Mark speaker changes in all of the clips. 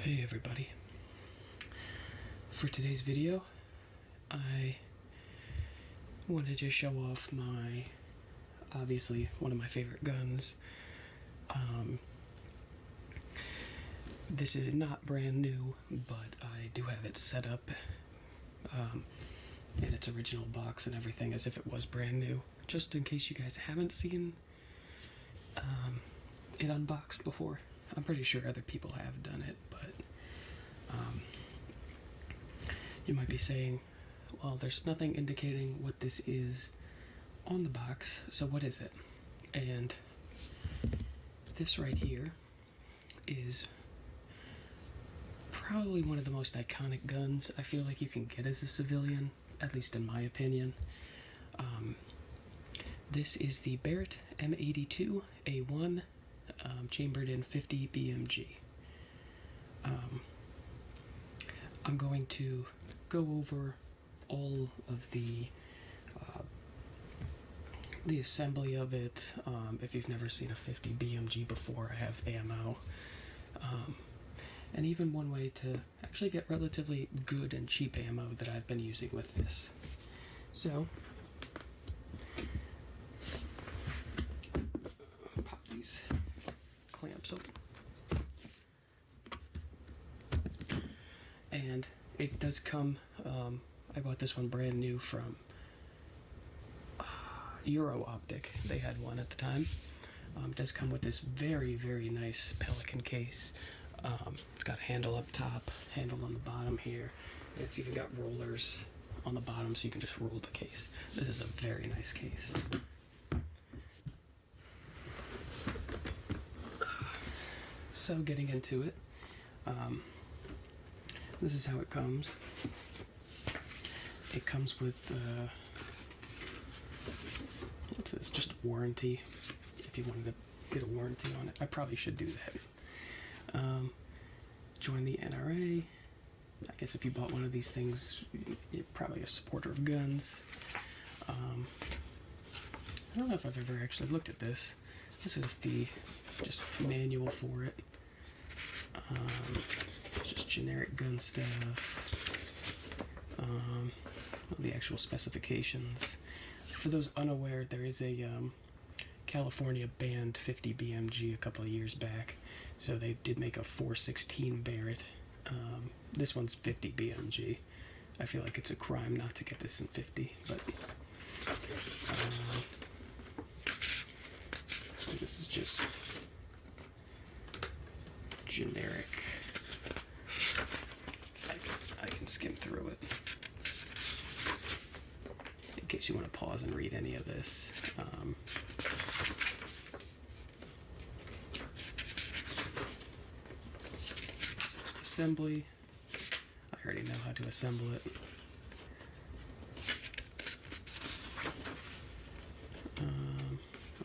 Speaker 1: Hey everybody. For today's video, I wanted to show off obviously one of my favorite guns. This is not brand new, but I do have it set up in its original box and everything as if it was brand new, just in case you guys haven't seen it unboxed before. I'm pretty sure other people have done it, but you might be saying, well, there's nothing indicating what this is on the box, so what is it? And this right here is probably one of the most iconic guns I feel like you can get as a civilian, at least in my opinion. This is the Barrett m82a1 chambered in 50 BMG. I'm going to go over all of the assembly of it. If you've never seen a 50 BMG before, I have ammo. And even one way to actually get relatively good and cheap ammo that I've been using with this. So, pop these clamps open. And it does come, I bought this one brand new from Euro Optic. They had one at the time. It does come with this very, very nice Pelican case. It's got a handle up top, handle on the bottom here. And it's even got rollers on the bottom so you can just roll the case. This is a very nice case. So getting into it, this is how it comes. It comes with, what's this, just warranty, if you wanted to get a warranty on it. I probably should do that. Join the NRA. I guess if you bought one of these things, you're probably a supporter of guns. I don't know if I've ever actually looked at this. This is the just manual for it. Just generic gun stuff. The actual specifications. For those unaware, there is a California banned 50 BMG a couple of years back, so they did make a 416 Barrett. This one's 50 BMG. I feel like it's a crime not to get this in 50, but this is just generic. I can skim through it in case you want to pause and read any of this. Assembly. I already know how to assemble it.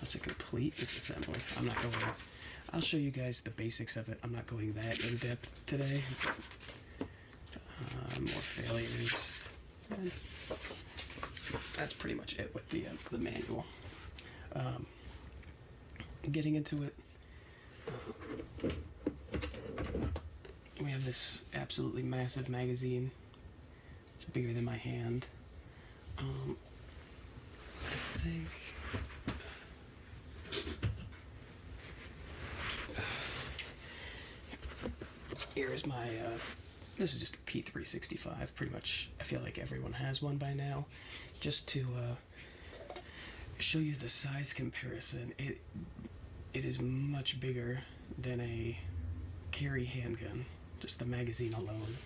Speaker 1: That's a complete disassembly. I'll show you guys the basics of it. I'm not going that in depth today. More failures. And that's pretty much it with the manual. Getting into it, we have this absolutely massive magazine. It's bigger than my hand. I think here is my this is just a P365. Pretty much, I feel like everyone has one by now. Just to show you the size comparison, it is much bigger than a carry handgun. Just the magazine alone.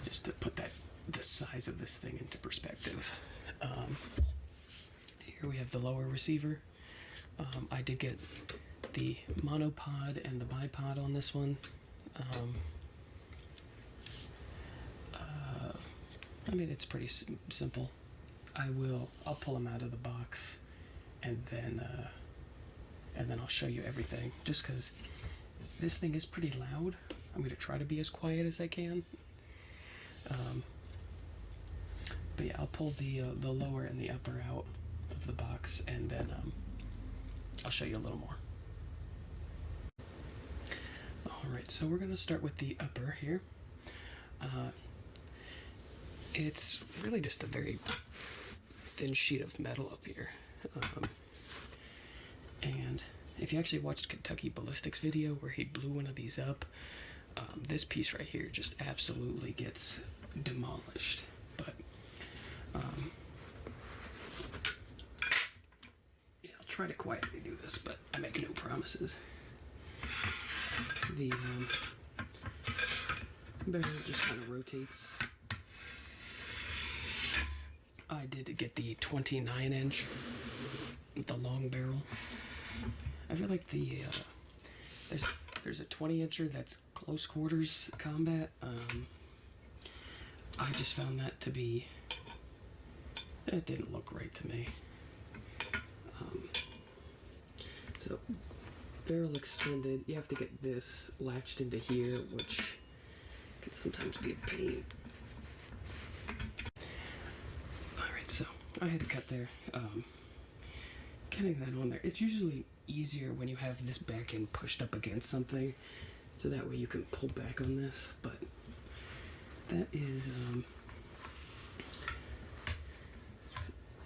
Speaker 1: Just to put the size of this thing into perspective. Here we have the lower receiver. I did get the monopod and the bipod on this one. I mean, it's pretty simple. I'll pull them out of the box, and then I'll show you everything. Just because this thing is pretty loud, I'm going to try to be as quiet as I can. But yeah, I'll pull the lower and the upper out of the box, and then I'll show you a little more. Alright, so we're going to start with the upper here. It's really just a very thin sheet of metal up here. And if you actually watched Kentucky Ballistics video where he blew one of these up, this piece right here just absolutely gets demolished. But yeah, I'll try to quietly do this, but I make no promises. The barrel just kind of rotates. I did get the 29-inch, the long barrel. I feel like there's a 20-incher that's close quarters combat. I just found that to be, it didn't look right to me. So barrel extended, you have to get this latched into here, which can sometimes be a pain. Alright, so I had to cut there. Getting that on there, it's usually easier when you have this back end pushed up against something, so that way you can pull back on this, but that is,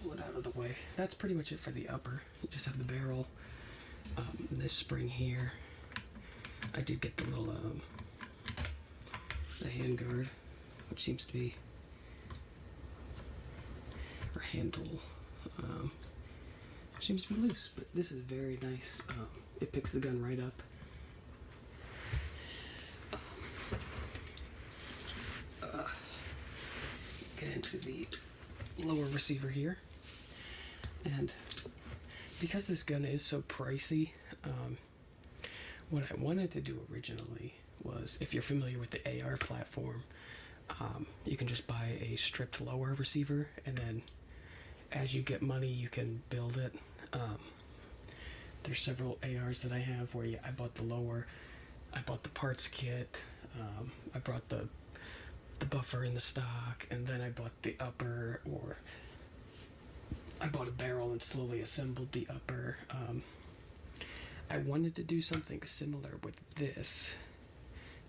Speaker 1: pull it out of the way. That's pretty much it for the upper. You just have the barrel, this spring here. I did get the little, the hand guard, which seems to be, or handle, seems to be loose, but this is very nice. It picks the gun right up. Get into the lower receiver here, and because this gun is so pricey, what I wanted to do originally was, if you're familiar with the AR platform, you can just buy a stripped lower receiver, and then as you get money you can build it. There's several ARs that I have where I bought the lower, I bought the parts kit, I brought the buffer in the stock, and then I bought the upper, or I bought a barrel and slowly assembled the upper. I wanted to do something similar with this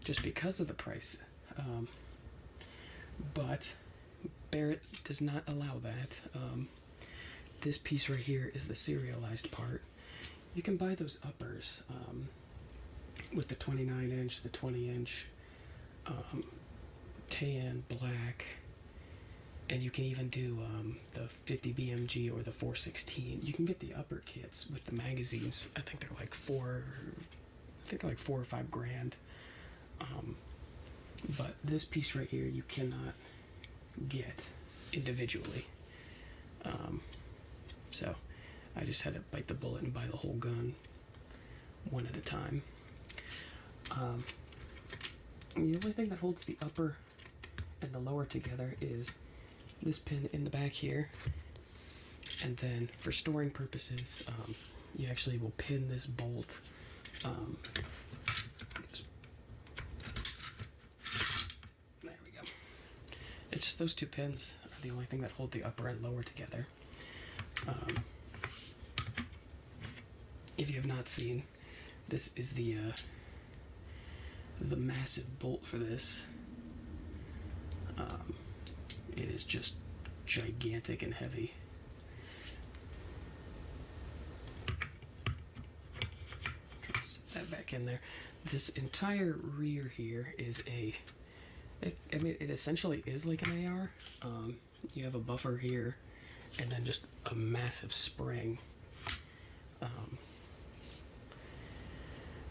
Speaker 1: just because of the price, but Barrett does not allow that. This piece right here is the serialized part. You can buy those uppers with the 29-inch, the 20-inch, tan, black, and you can even do the 50 BMG or the 416. You can get the upper kits with the magazines. I think they're like $4 or $5 grand. But this piece right here you cannot get individually. So I just had to bite the bullet and buy the whole gun one at a time. The only thing that holds the upper and the lower together is this pin in the back here, and then for storing purposes, you actually will pin this bolt. There we go. It's just those two pins are the only thing that hold the upper and lower together. If you have not seen, this is the massive bolt for this. It is just gigantic and heavy. Set that back in there. This entire rear here is it essentially is like an AR. You have a buffer here, and then just a massive spring.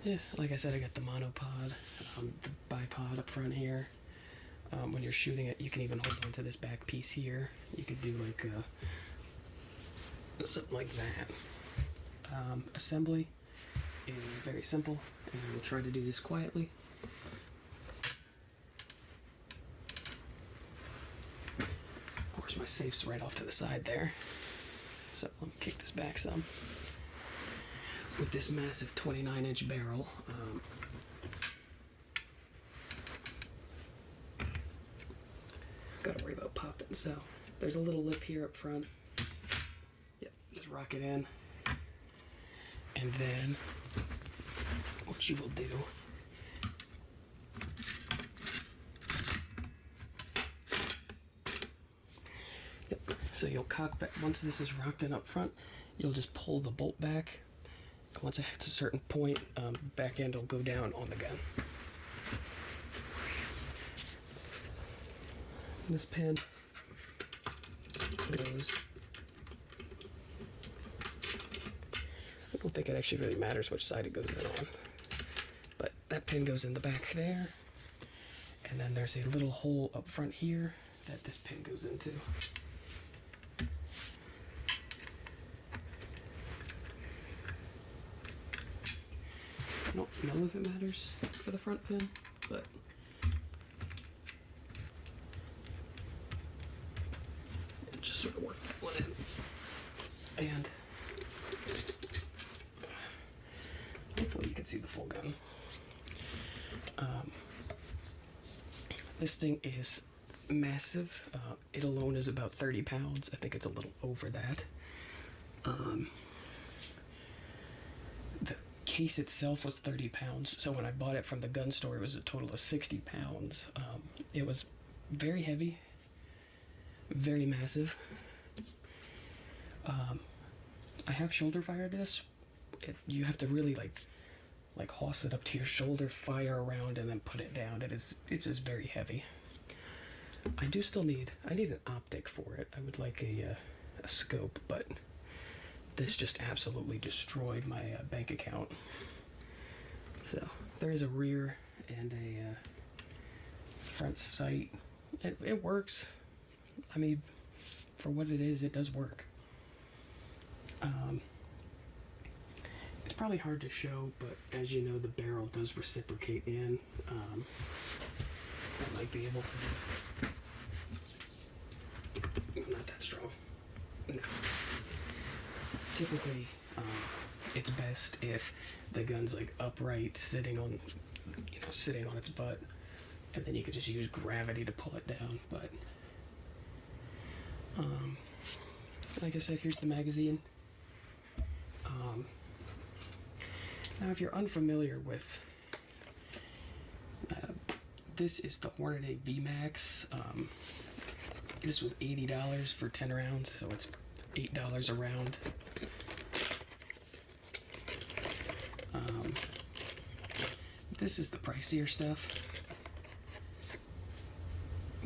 Speaker 1: Yeah, like I said, I got the monopod, the bipod up front here. When you're shooting it, you can even hold on to this back piece here. You could do like something like that. Assembly is very simple, and we'll try to do this quietly. Of course, my safe's right off to the side there, so let me kick this back some. With this massive 29-inch barrel, gotta worry about popping. So there's a little lip here up front. Yep, just rock it in, and then what you will do So you'll cock back, once this is rocked in up front, you'll just pull the bolt back. And once it hits a certain point, back end will go down on the gun. This pin goes, I don't think it actually really matters which side it goes in on, but that pin goes in the back there, and then there's a little hole up front here that this pin goes into. I don't know if it matters for the front pin, but just sort of work that one in. And hopefully you can see the full gun. This thing is massive. It alone is about 30 pounds. I think it's a little over that. The case itself was 30 pounds, so when I bought it from the gun store, it was a total of 60 pounds. It was very heavy, very massive. I have shoulder fired this. You have to really like hoist it up to your shoulder, fire around, and then put it down. It's just very heavy. I need an optic for it. I would like a scope, but this just absolutely destroyed my bank account. So there is a rear and a front sight. It works. I mean, for what it is, it does work. It's probably hard to show, but as you know, the barrel does reciprocate in. I might be able to. Not that strong. No. Typically, it's best if the gun's like upright, sitting on its butt, and then you could just use gravity to pull it down. But like I said, here's the magazine. Now, if you're unfamiliar with, this is the Hornady VMAX. This was $80 for 10 rounds, so it's $8 a round. This is the pricier stuff.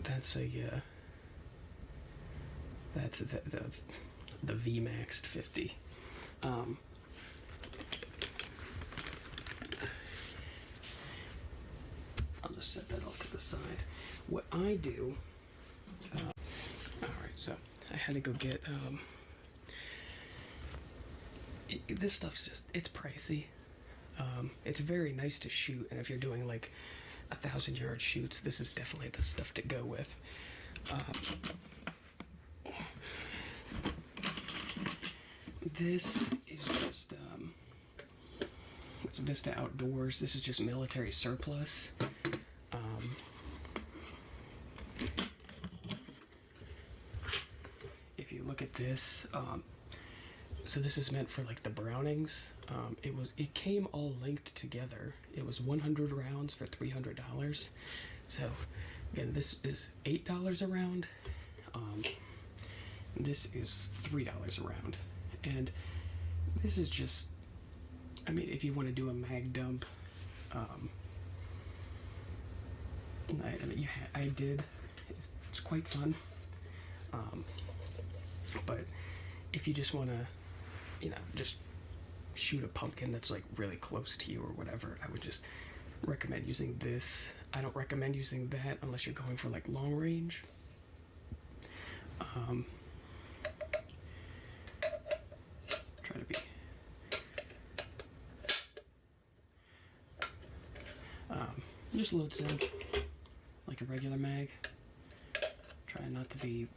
Speaker 1: That's the VMAX 50. I'll just set that off to the side. What I do, alright, so I had to go get, this stuff's it's pricey. It's very nice to shoot, and if you're doing like 1,000-yard shoots, this is definitely the stuff to go with. This is just, it's Vista Outdoors. This is just military surplus. If you look at this, so this is meant for like the Brownings. It came all linked together. It was 100 rounds for $300. So again, this is $8 a round. This is $3 a round. And this is just, I mean, if you want to do a mag dump, I did. It's quite fun. But if you just want to, just shoot a pumpkin that's like really close to you or whatever, I would just recommend using this. I don't recommend using that unless you're going for like long range. Try to be just loads in like a regular mag. Try not to be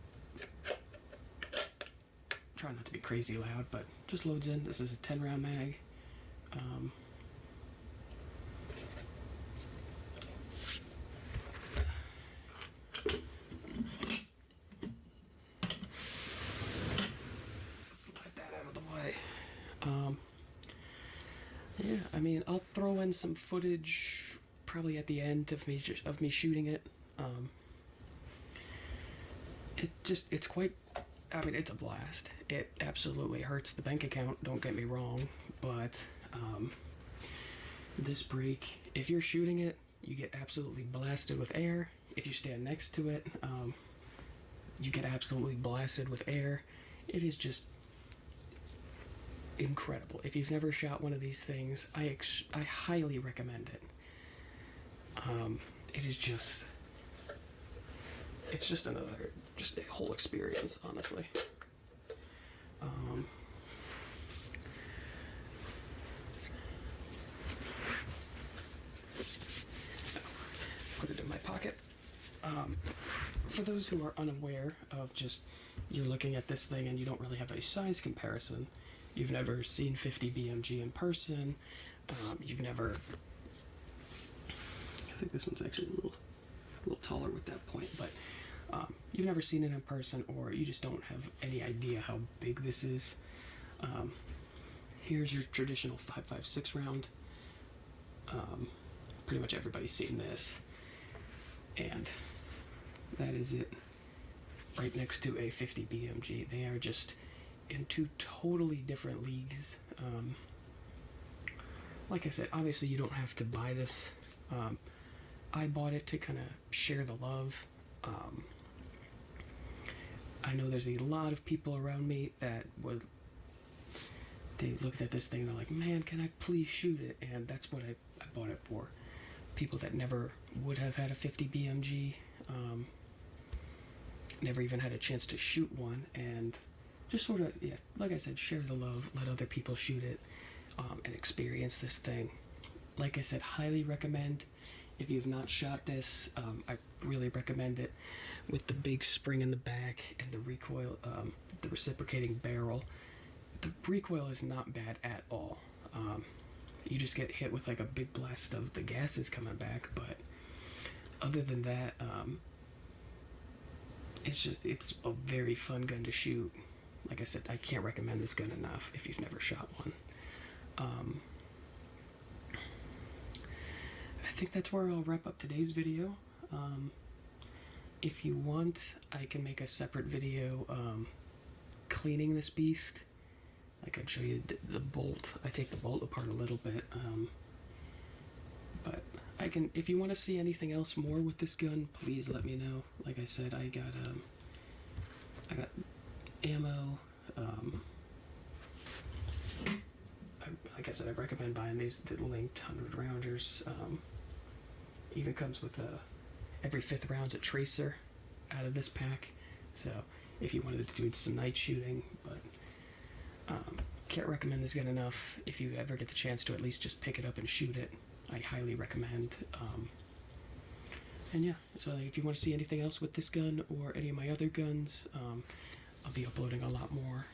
Speaker 1: crazy loud, but just loads in. This is a 10 round mag. Slide that out of the way. Yeah, I mean, I'll throw in some footage probably at the end of me shooting it. It's quite I mean, it's a blast. It absolutely hurts the bank account, don't get me wrong, but this break, if you're shooting it, you get absolutely blasted with air. If you stand next to it, you get absolutely blasted with air. It is just incredible. If you've never shot one of these things, I highly recommend it. It is just, it's just another, just a whole experience, honestly. Put it in my pocket. For those who are unaware of just, you're looking at this thing and you don't really have a size comparison, you've never seen 50 BMG in person, you've never, I think this one's actually a little taller with that point, but you've never seen it in person, or you just don't have any idea how big this is. Here's your traditional 5.56 round. Pretty much everybody's seen this. And that is it, right next to a 50 BMG. They are just in two totally different leagues. Like I said, obviously you don't have to buy this. I bought it to kind of share the love. I know there's a lot of people around me that they looked at this thing and they're like, man, can I please shoot it? And that's what I bought it for. People that never would have had a 50 BMG, never even had a chance to shoot one, and just sort of, yeah, like I said, share the love, let other people shoot it, and experience this thing. Like I said, highly recommend. If you've not shot this, I really recommend it. With the big spring in the back and the recoil, the reciprocating barrel, the recoil is not bad at all. You just get hit with like a big blast of the gases coming back, but other than that, it's a very fun gun to shoot. Like I said, I can't recommend this gun enough if you've never shot one. I think that's where I'll wrap up today's video. If you want, I can make a separate video cleaning this beast. I can show you the bolt. I take the bolt apart a little bit, but I can. If you want to see anything else more with this gun, please let me know. Like I said, I got ammo. Like I said, I recommend buying these, the linked 100 rounders. Even comes with every 5th round's a tracer out of this pack. So if you wanted to do some night shooting, but can't recommend this gun enough. If you ever get the chance to at least just pick it up and shoot it, I highly recommend. And yeah, so if you want to see anything else with this gun or any of my other guns, I'll be uploading a lot more.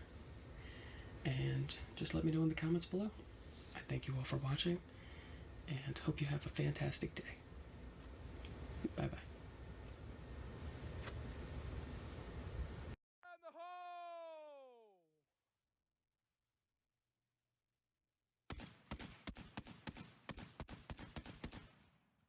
Speaker 1: And just let me know in the comments below. I thank you all for watching, and hope you have a fantastic day. Bye-bye.